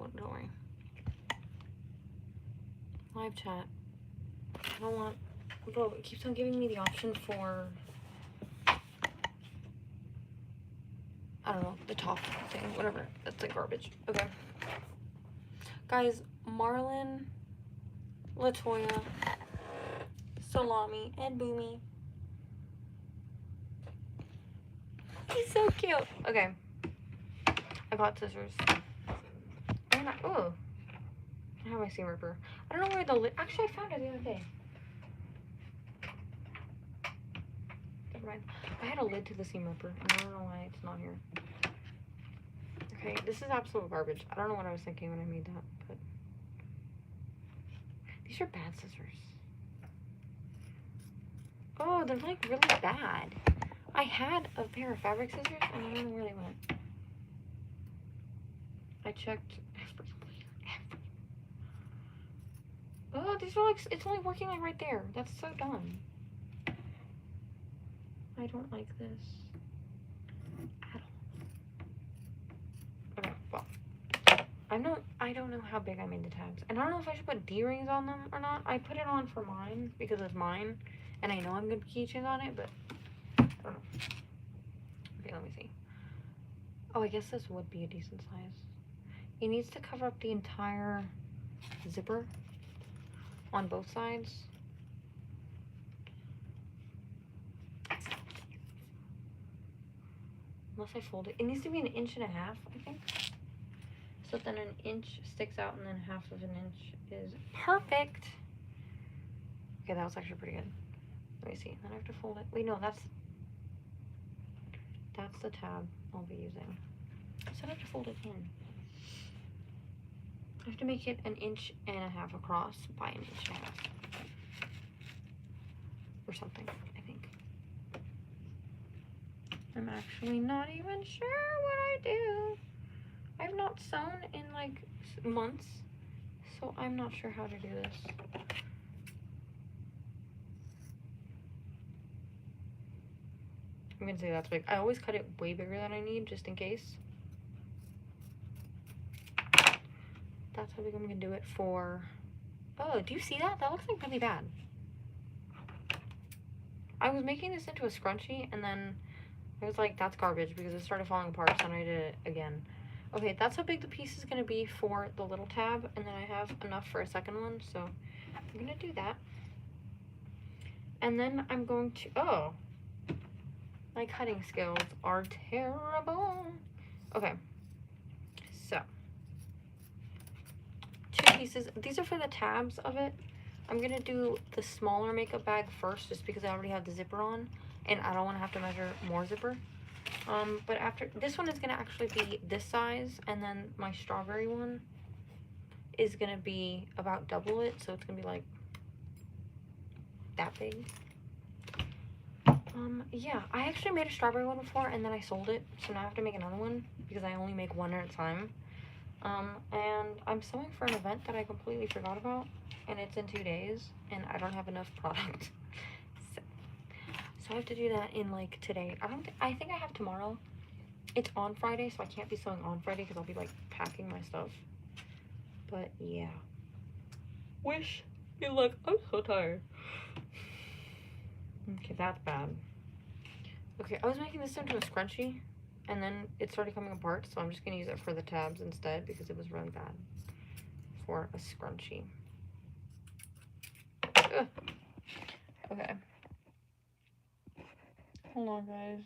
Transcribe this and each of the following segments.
won't, don't worry. Live chat. I don't want, bro, it keeps on giving me the option for, I don't know, the top thing, whatever. That's like garbage. Okay. Guys, Marlon, Latoya, Salami, and Boomy. He's so cute. Okay. I got scissors. Oh. I have my seam ripper. I don't know where the lid. Actually, I found it the other day. Never mind. I had a lid to the seam ripper, and I don't know why it's not here. Okay, this is absolute garbage. I don't know what I was thinking when I made that, but these are bad scissors. Oh, they're like really bad. I had a pair of fabric scissors, and I don't know where they went. I checked everywhere. Oh, these are like, it's only working like right there. That's so dumb. I don't like this at all. Okay, well, I don't know how big I made the tabs, and I don't know if I should put D-rings on them or not. I put it on for mine because it's mine, and I know I'm gonna put keychains on it, but I don't know. Okay, let me see. Oh, I guess this would be a decent size. It needs to cover up the entire zipper on both sides. Unless I fold it. It needs to be 1.5 inches, I think. So then 1 inch sticks out and then 1/2 of an inch is perfect. Okay, that was actually pretty good. Let me see. Then I have to fold it. Wait, no, that's the tab I'll be using. So I have to fold it in. I have to make it 1.5 inches across by 1.5 inches. Or something, I think. I'm actually not even sure what I do. I've not sewn in like months, so I'm not sure how to do this. I'm gonna say that's big. I always cut it way bigger than I need, just in case. That's how big I'm gonna do it for. Oh, do you see that? That looks like really bad. I was making this into a scrunchie, and then I was like, that's garbage, because it started falling apart, so then I did it again. Okay, that's how big the piece is gonna be for the little tab, and then I have enough for a second one, so I'm gonna do that. And then I'm going to, oh, my cutting skills are terrible. Okay, so 2 pieces. These are for the tabs of it. I'm gonna do the smaller makeup bag first, just because I already have the zipper on, and I don't want to have to measure more zipper. But after, this one is gonna actually be this size, and then my strawberry one is gonna be about double it, so it's gonna be like that big. Yeah, I actually made a strawberry one before, and then I sold it, so now I have to make another one, because I only make one at a time. And I'm sewing for an event that I completely forgot about, and it's in 2 days, and I don't have enough product. So I have to do that in like today. I think I have tomorrow. It's on Friday, so I can't be sewing on Friday because I'll be like packing my stuff. But yeah. Wish me luck. I'm so tired. Okay, that's bad. Okay, I was making this into a scrunchie, and then it started coming apart, so I'm just gonna use it for the tabs instead because it was really bad for a scrunchie. Ugh. Okay. Hold on, guys.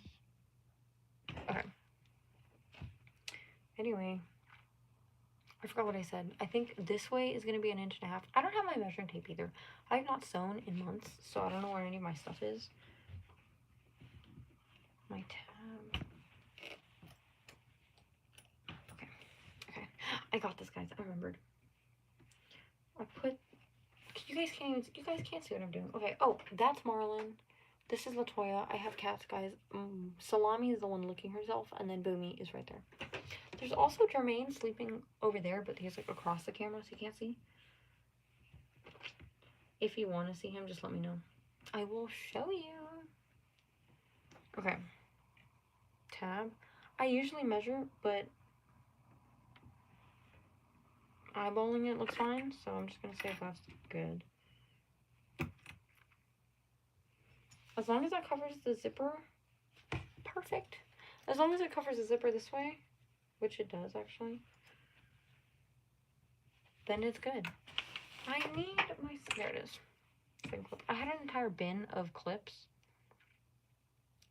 Okay. Anyway, I forgot what I said. I think this way is going to be 1.5 inches. I don't have my measuring tape either. I have not sewn in months, so I don't know where any of my stuff is. My tab. Okay. Okay. I got this, guys. I remembered. I put... You guys can't see what I'm doing. Okay. Oh, that's Marlon. This is Latoya. I have cats, guys. Salami is the one licking herself, and then Boomy is right there. There's also Jermaine sleeping over there, but he's like across the camera, so you can't see. If you want to see him, just let me know. I will show you. Okay. Tab. I usually measure, but eyeballing it looks fine, so I'm just gonna say if that's good. As long as that covers the zipper, perfect. As long as it covers the zipper this way, which it does actually, then it's good. I need my, there it is. Spring clip. I had an entire bin of clips.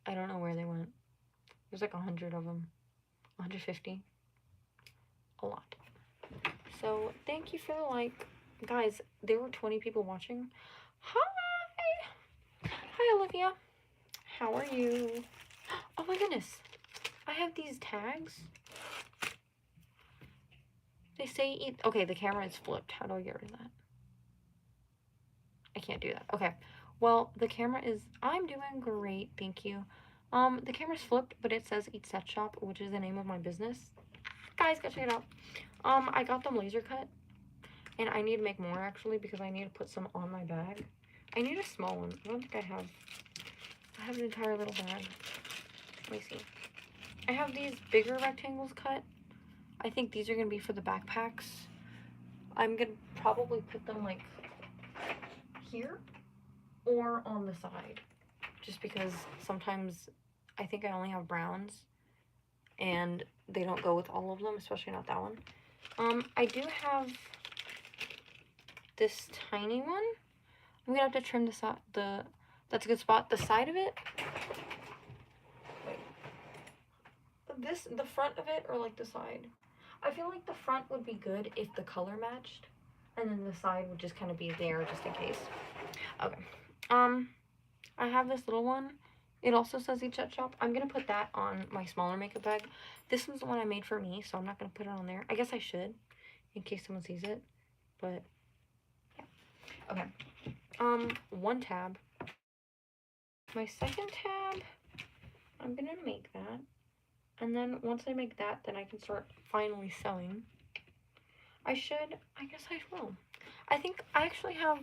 I don't know where they went. There's like 100 of them. 150. A lot. So thank you for the like. Guys, there were 20 people watching. Hi! Hi, Olivia. How are you? Oh my goodness. I have these tags. They say eat. Okay, the camera is flipped. How do I get rid of that? I can't do that. Okay. Well, the camera is, I'm doing great, thank you. The camera's flipped, but it says Eat Set Shop, which is the name of my business. Guys, go check it out. I got them laser cut, and I need to make more actually because I need to put some on my bag. I need a small one. I don't think I have an entire little bag. Let me see. I have these bigger rectangles cut. I think these are gonna be for the backpacks. I'm gonna probably put them like here or on the side, just because sometimes I think I only have browns and they don't go with all of them, especially not that one. I do have this tiny one. I'm gonna have to trim this out. That's a good spot. The side of it, the front of it, or like the side. I feel like the front would be good if the color matched, and then the side would just kind of be there just in case. Okay. I have this little one. It also says Eat Set Shop. I'm gonna put that on my smaller makeup bag. This one's the one I made for me, so I'm not gonna put it on there. I guess I should, in case someone sees it, but yeah. Okay. One tab. My second tab, I'm gonna make that. And then once I make that, then I can start finally sewing. I guess I will. I think I actually have,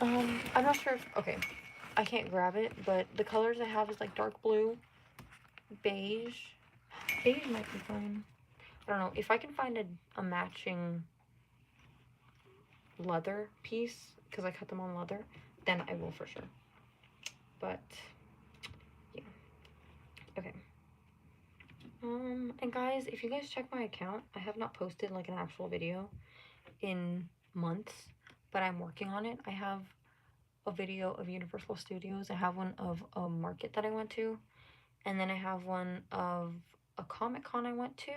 I'm not sure if, okay, I can't grab it, but the colors I have is like dark blue, beige. Beige might be fine. I don't know. If I can find a matching leather piece, because I cut them on leather, then I will for sure. But, yeah. Okay. And guys, if you guys check my account, I have not posted like an actual video in months, but I'm working on it. I have a video of Universal Studios. I have one of a market that I went to, and then I have one of a Comic-Con I went to,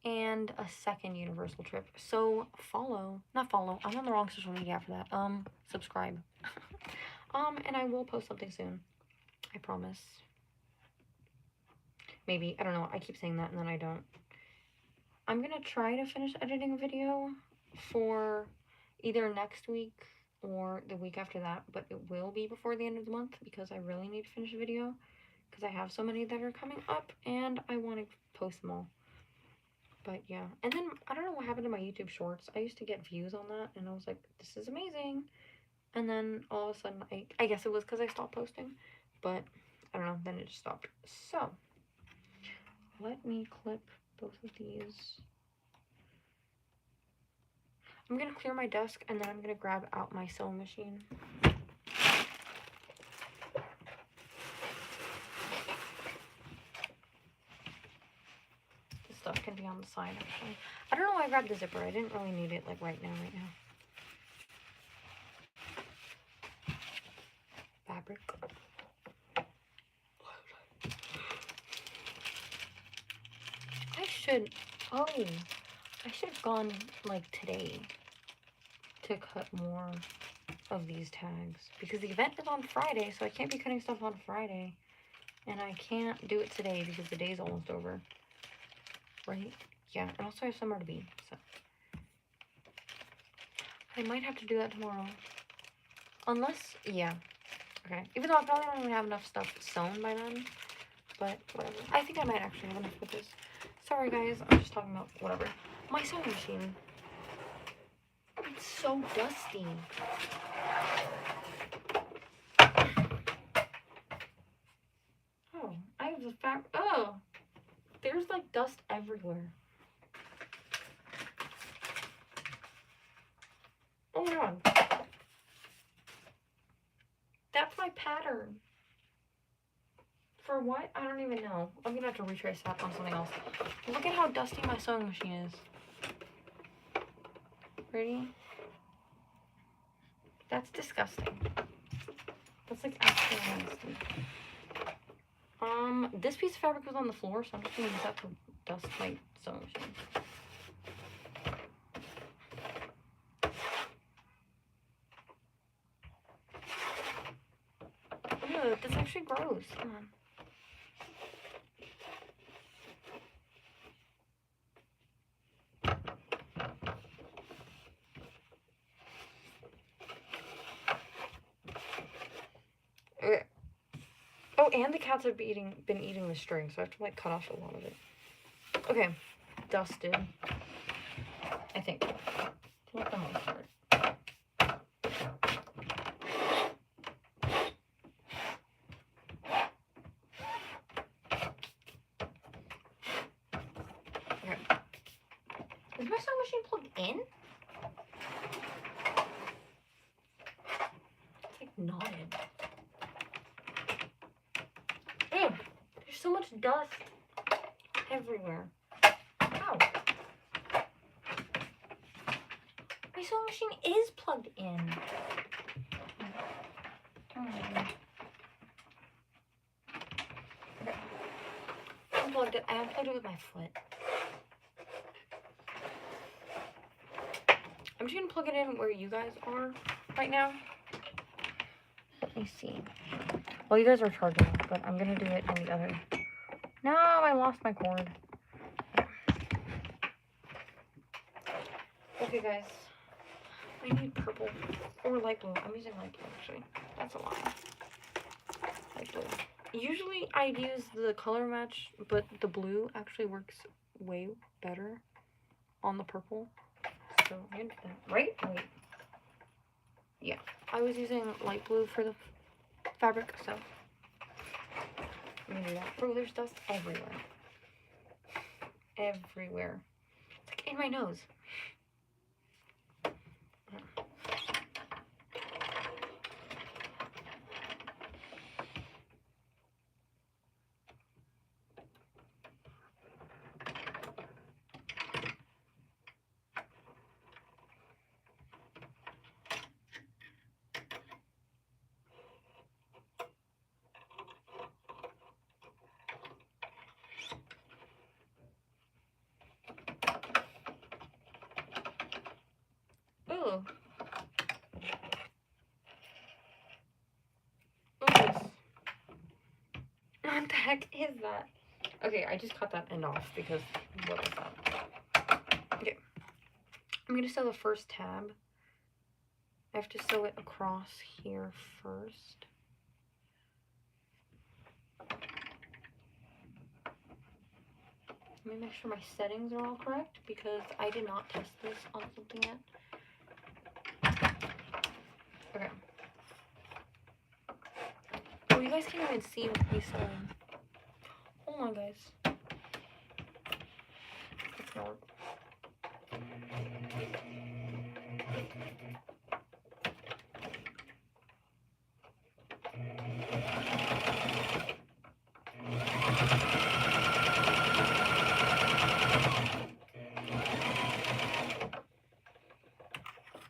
and a second Universal trip. So not follow, I'm on the wrong social media after that. Subscribe. And I will post something soon. I promise. Maybe, I don't know, I keep saying that and then I don't. I'm gonna try to finish editing a video for either next week or the week after that, but it will be before the end of the month because I really need to finish a video because I have so many that are coming up and I want to post them all. But yeah, and then I don't know what happened to my YouTube shorts. I used to get views on that and I was like, this is amazing. And then all of a sudden, I guess it was because I stopped posting, but I don't know, then it just stopped. So let me clip both of these. I'm gonna clear my desk and then I'm gonna grab out my sewing machine. This stuff can be on the side actually. I don't know why I grabbed the zipper. I didn't really need it like right now. Fabric. I should have gone like today to cut more of these tags because the event is on Friday, so I can't be cutting stuff on Friday, and I can't do it today because the day's almost over, right? Yeah, and also I have somewhere to be, so I might have to do that tomorrow, unless, yeah, okay, even though I probably don't even have enough stuff sewn by then, but whatever. I think I might actually have enough with this. Sorry guys, I'm just talking about whatever. My sewing machine. It's so dusty. Oh, I have the fact. Oh, there's like dust everywhere. my god. That's my pattern. For what? I don't even know. I'm gonna have to retrace that on something else. Look at how dusty my sewing machine is. Ready? That's disgusting. That's like actually nasty. This piece of fabric was on the floor, so I'm just gonna use that to dust my sewing machine. Ew, that's actually gross. Come on. Okay. Oh, and the cats have been eating the string, so I have to like cut off a lot of it. Okay, dusted. I think. For the most part. Okay. Is my sewing machine plugged in? It's like knotted. Ew, there's so much dust everywhere. Ow. My sewing machine is plugged in. Okay. Unplugged it. I unplugged it with my foot. I'm just gonna plug it in where you guys are right now. Let me see. Well, you guys are charging, but I'm gonna do it in the other. No, I lost my cord. Okay, guys. I need purple or light blue. I'm using light blue, actually. That's a lot. Light blue. Usually I'd use the color match, but the blue actually works way better on the purple. So I'm gonna do that. Right? Wait. Yeah. I was using light blue for the fabric, so I'm gonna do that. Bro, there's dust everywhere. Everywhere. It's like in my nose. Ooh. What the heck is that? Okay, I just cut that end off because what is that? Okay. I'm gonna sew the first tab. I have to sew it across here first. Let me make sure my settings are all correct because I did not test this on something yet. Okay. Oh, you guys can't even see me sewing. Hold on, guys. It's not.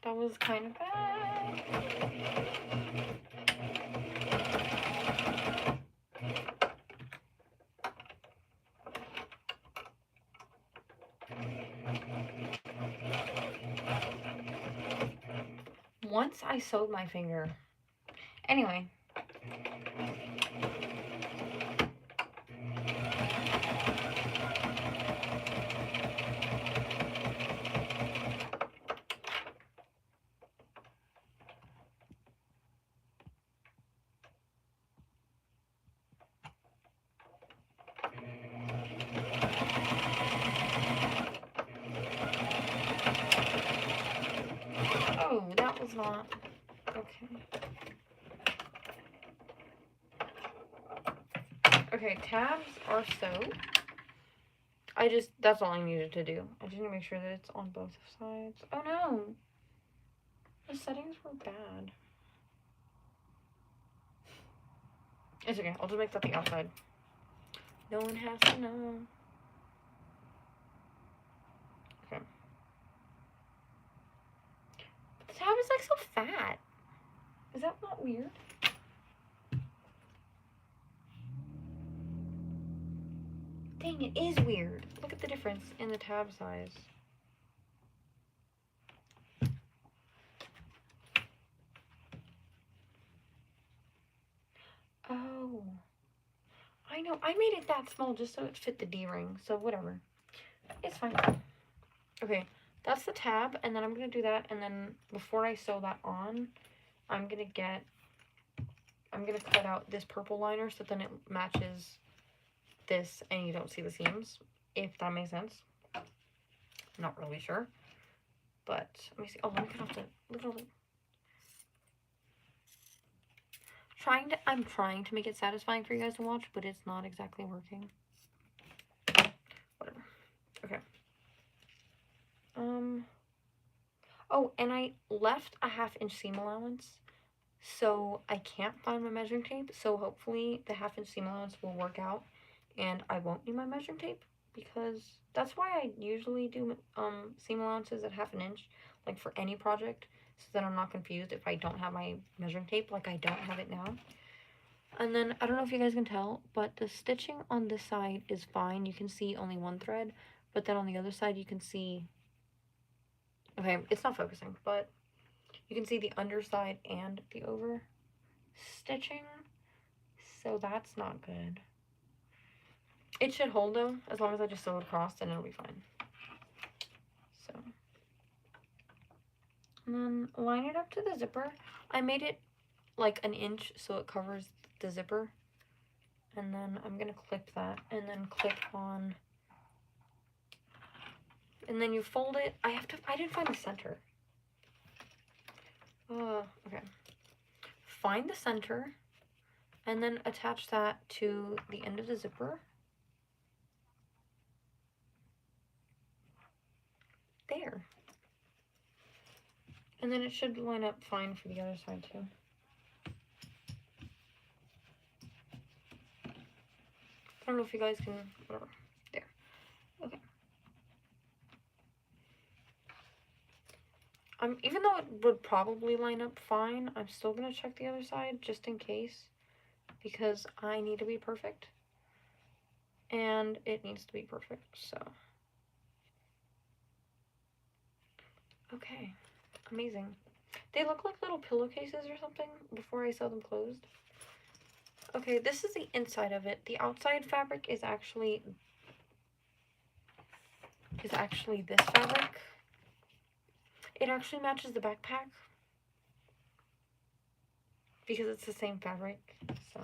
That was kind of bad. Once I sewed my finger. Anyway. Oh, that was not okay. Okay, tabs are sewed. That's all I needed to do. I just need to make sure that it's on both sides. Oh no. The settings were bad. It's okay. I'll just make that the outside. No one has to know. Okay. But the tab is like so fat. Is that not weird? Dang, it is weird. Look at the difference in the tab size. Oh. I know. I made it that small just so it fit the D-ring. So whatever. It's fine. Okay. That's the tab. And then I'm going to do that. And then before I sew that on, I'm going to cut out this purple liner so then it matches this and you don't see the seams. If that makes sense. I'm not really sure. But let me see. Oh, let me cut off the little... I'm trying to make it satisfying for you guys to watch, but it's not exactly working. Whatever. Okay. Oh, and I left a 1/2-inch seam allowance, so I can't find my measuring tape, so hopefully the 1/2-inch seam allowance will work out, and I won't need my measuring tape, because that's why I usually do seam allowances at 1/2 inch, like for any project, so that I'm not confused if I don't have my measuring tape, like I don't have it now. And then, I don't know if you guys can tell, but the stitching on this side is fine. You can see only one thread, but then on the other side you can see, okay, it's not focusing, but you can see the underside and the over stitching, so that's not good. It should hold though, as long as I just sew it across, then it'll be fine. So, and then line it up to the zipper. I made it like 1 inch so it covers the zipper, and then I'm gonna clip that and then clip on, and then you fold it. I didn't find the center. Okay. Find the center and then attach that to the end of the zipper. There. And then it should line up fine for the other side too. I don't know if you guys can, whatever. There. Okay. Even though it would probably line up fine, I'm still gonna check the other side just in case, because I need to be perfect. And it needs to be perfect, so. Okay. Amazing. They look like little pillowcases or something before I sew them closed. Okay, this is the inside of it. The outside fabric is actually this fabric. It actually matches the backpack because it's the same fabric. So,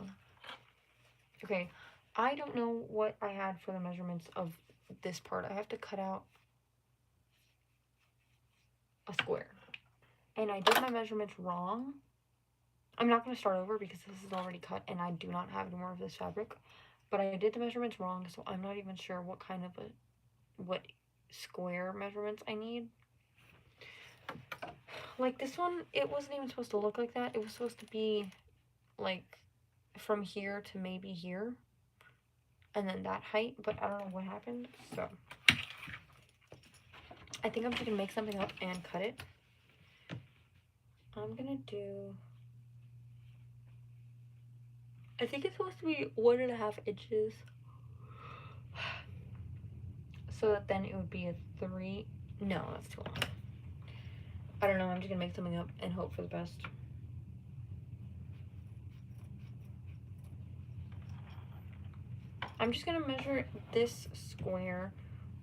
okay, I don't know what I had for the measurements of this part. I have to cut out a square, and I did my measurements wrong. I'm not going to start over because this is already cut and I do not have any more of this fabric, but I did the measurements wrong, so I'm not even sure what kind of what square measurements I need. Like this one, it wasn't even supposed to look like that. It was supposed to be like from here to maybe here, and then that height, but I don't know what happened, so I think I'm just gonna make something up and cut it. I'm gonna do, I think it's supposed to be 1.5 inches, so that then it would be a 3. No, that's too long. I don't know, I'm just gonna make something up and hope for the best. I'm just gonna measure this square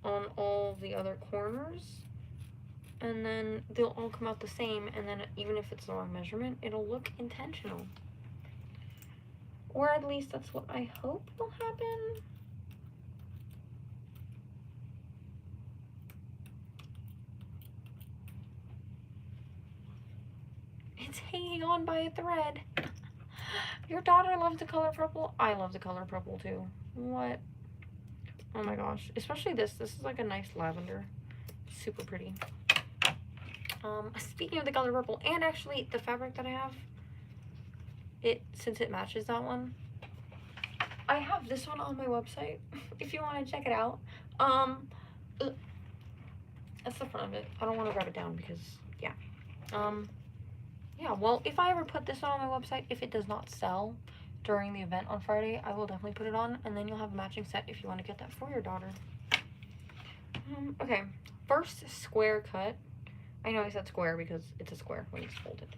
on all the other corners, and then they'll all come out the same, and then even if it's the wrong measurement, it'll look intentional. Or at least that's what I hope will happen. It's hanging on by a thread. Your daughter loves the color purple. I love the color purple too. What? Oh my gosh. Especially this. This is like a nice lavender. Super pretty. Speaking of the color purple, and actually the fabric that I have, since it matches that one, I have this one on my website if you want to check it out. That's the front of it. I don't want to grab it down because, yeah. Yeah, well, if I ever put this on my website, if it does not sell during the event on Friday, I will definitely put it on, and then you'll have a matching set if you want to get that for your daughter. Okay, first square cut. I know I said square because it's a square when it's folded.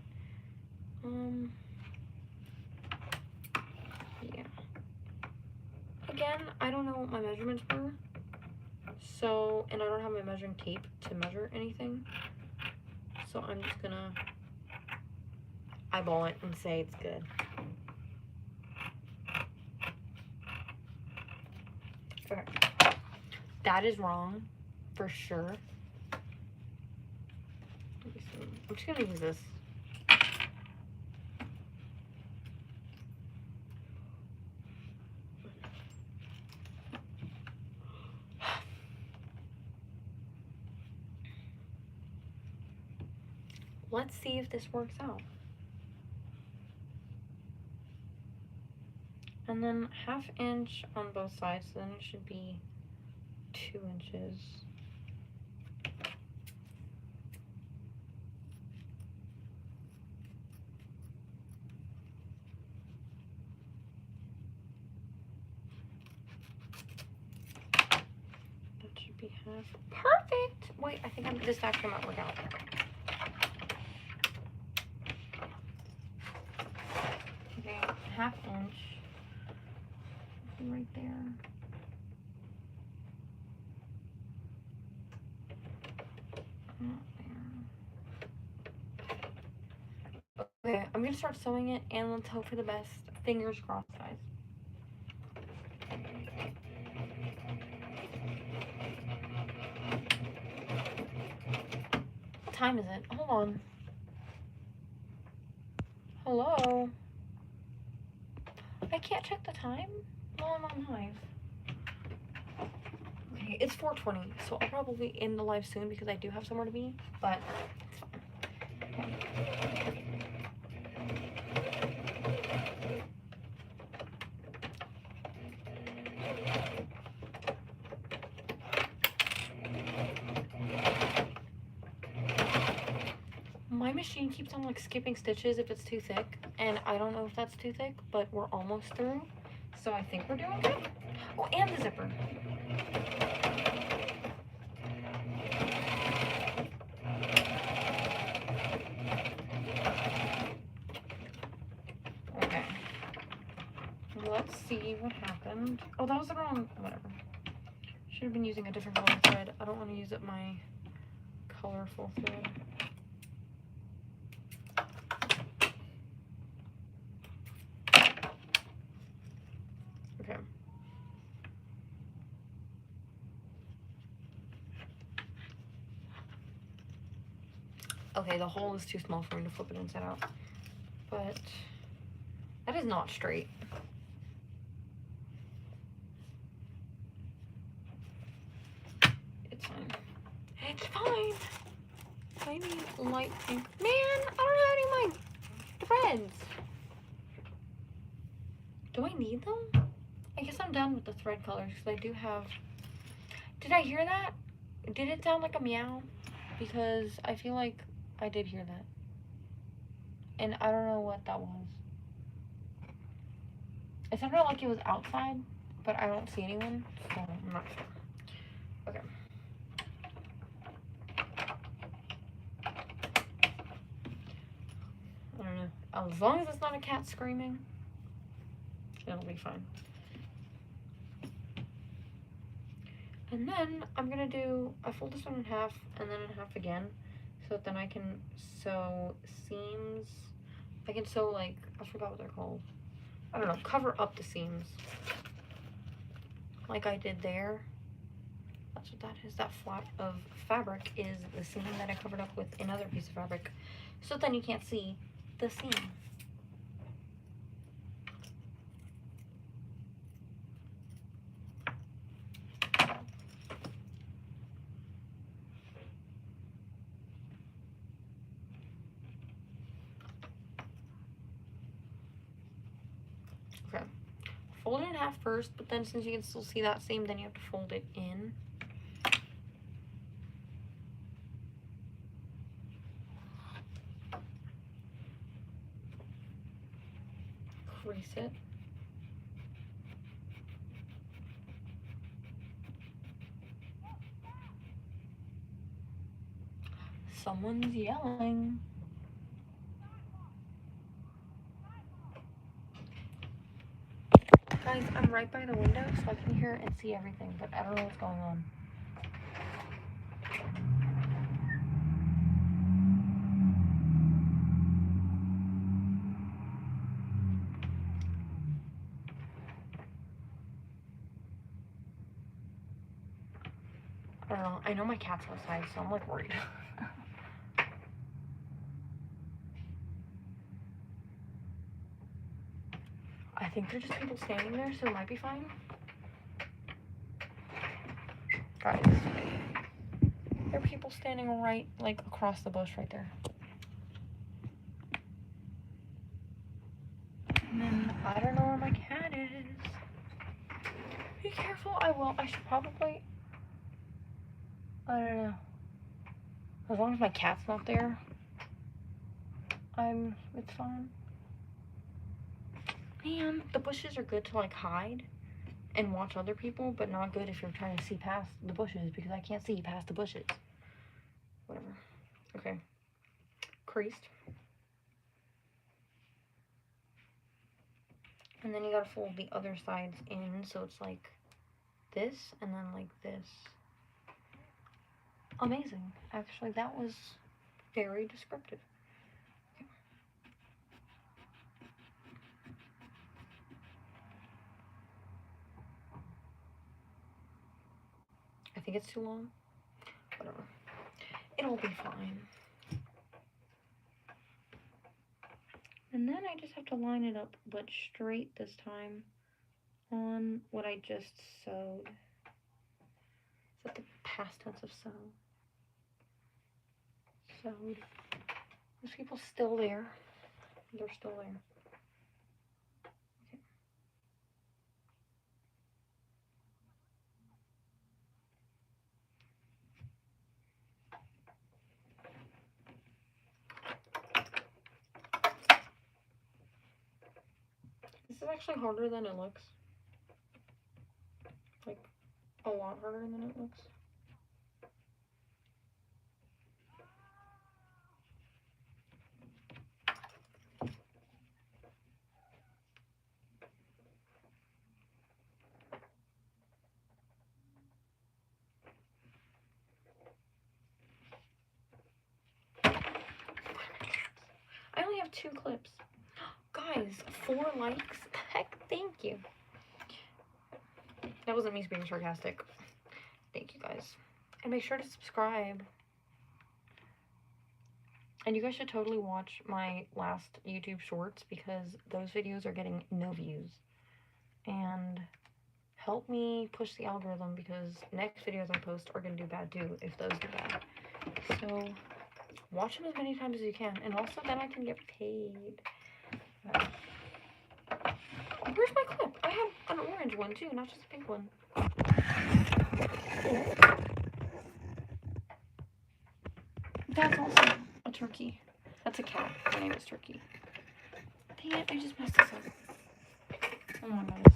Yeah. Again, I don't know what my measurements were. So, and I don't have my measuring tape to measure anything. So I'm just gonna eyeball it and say it's good. Okay. That is wrong, for sure. Let me see. I'm just gonna use this. Let's see if this works out. And then 1/2 inch on both sides, so then it should be 2 inches. That should be 1/2. Perfect! Wait, I think this actually might work out. Okay, 1/2 inch. Right there. Okay, I'm gonna start sewing it, and let's hope for the best. Fingers crossed, guys. What time is it? Hold on. Hello? I can't check the time while I'm on live. Okay, it's 4:20, so I'll probably end the live soon because I do have somewhere to be, but it's fine. Okay. My machine keeps on like skipping stitches if it's too thick, and I don't know if that's too thick, but we're almost through, so I think we're doing good. Oh, and the zipper. Okay. Let's see what happened. Oh, that was the wrong, whatever. Should have been using a different color thread. I don't want to use up my colorful thread. Okay. Okay, the hole is too small for me to flip it inside out. But that is not straight. It's fine. It's fine. Maybe light pink. Man, I don't have any of my threads. Do I need them? I guess I'm done with the thread colors because I do have... Did I hear that? Did it sound like a meow? Because I feel like I did hear that. And I don't know what that was. It sounded like it was outside, but I don't see anyone, so I'm not sure. Okay. I don't know. As long as it's not a cat screaming, it'll be fine. And then I'm gonna I fold this one in half and then in half again, so that then I can sew seams. I can sew, like, I forgot what they're called. I don't know, cover up the seams. Like I did there. That's what that is. That flap of fabric is the seam that I covered up with another piece of fabric. So then you can't see the seam. Okay. Fold it in half first, but then since you can still see that seam, then you have to fold it in. Crease it. Someone's yelling. Guys, I'm right by the window, so I can hear and see everything, but I don't know what's going on. I don't know. I know my cat's outside, so I'm like worried. I think they're just people standing there, so it might be fine. Guys, there are people standing right, like, across the bush right there. And then, I don't know where my cat is. Be careful. I should probably, I don't know. As long as my cat's not there, it's fine. And the bushes are good to, like, hide and watch other people, but not good if you're trying to see past the bushes, because I can't see past the bushes. Whatever. Okay. Creased. And then you gotta fold the other sides in, so it's like this, and then like this. Amazing. Actually, that was very descriptive. Okay. I think it's too long. Whatever. It'll be fine. And then I just have to line it up, but straight this time on what I just sewed. Is that the past tense of sew? Sewed. There's people still there. They're still there. Okay. This is actually harder than it looks. Like, a lot harder than it looks. I only have 2 clips. Guys, 4 likes? Heck, thank you. That wasn't me being sarcastic. Thank you, guys. And make sure to subscribe. And you guys should totally watch my last YouTube shorts, because those videos are getting no views. And help me push the algorithm, because next videos I post are going to do bad too, if those do bad. So watch them as many times as you can, and also then I can get paid. Where's my clip? I have an orange one too, not just a pink one. That's also a turkey. That's a cat. Her name is Turkey. Dang it, I just messed this up. Oh my goodness.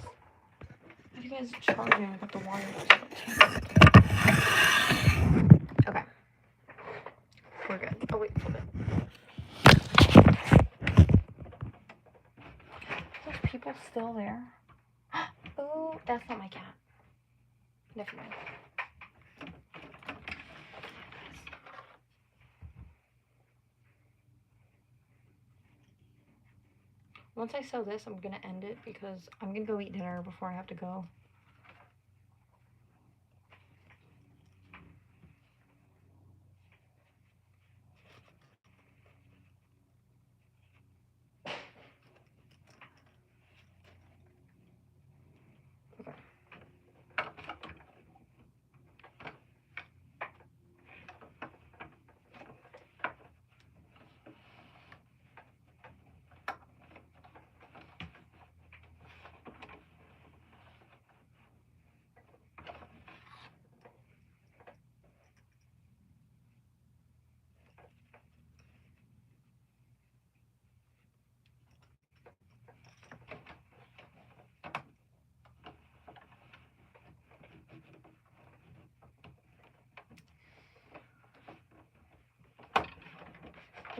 How do you guys charge me with the wire? Okay. We're good. Oh wait, hold it. There's people still there. Oh, that's not my cat. Never mind. Once I sew this, I'm gonna end it, because I'm gonna go eat dinner before I have to go. Okay.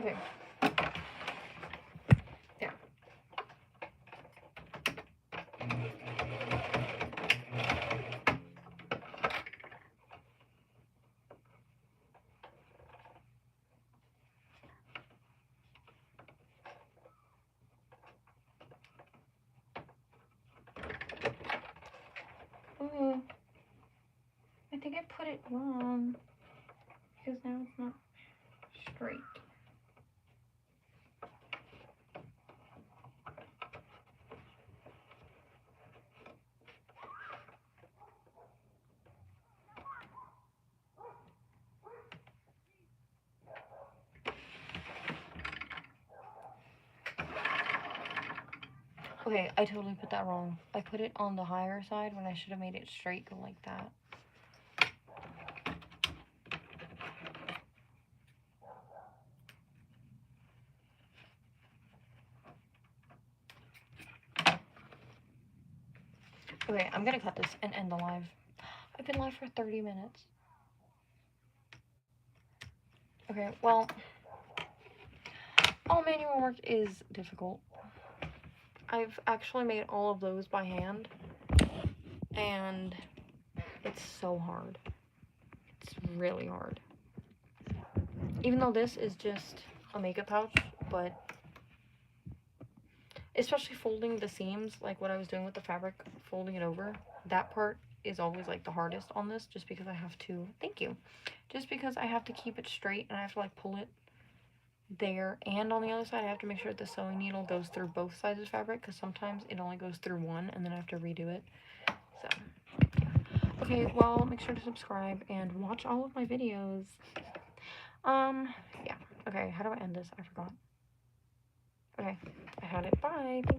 Okay. There. Ooh. I think I put it wrong because now it's not straight. Okay, I totally put that wrong. I put it on the higher side when I should have made it straight, go like that. Okay, I'm gonna cut this and end the live. I've been live for 30 minutes. Okay, well, all manual work is difficult. I've actually made all of those by hand, and it's so hard. It's really hard. Even though this is just a makeup pouch, but especially folding the seams, like what I was doing with the fabric, folding it over, that part is always like the hardest on this, just because I have to, thank you, just because I have to keep it straight and I have to like pull it there and on the other side. I have to make sure the sewing needle goes through both sides of the fabric, because sometimes it only goes through one and then I have to redo it. So yeah. Okay, well, make sure to subscribe and watch all of my videos. Yeah. Okay, how do I end this? I forgot. Okay, I had it. Bye. Thank you.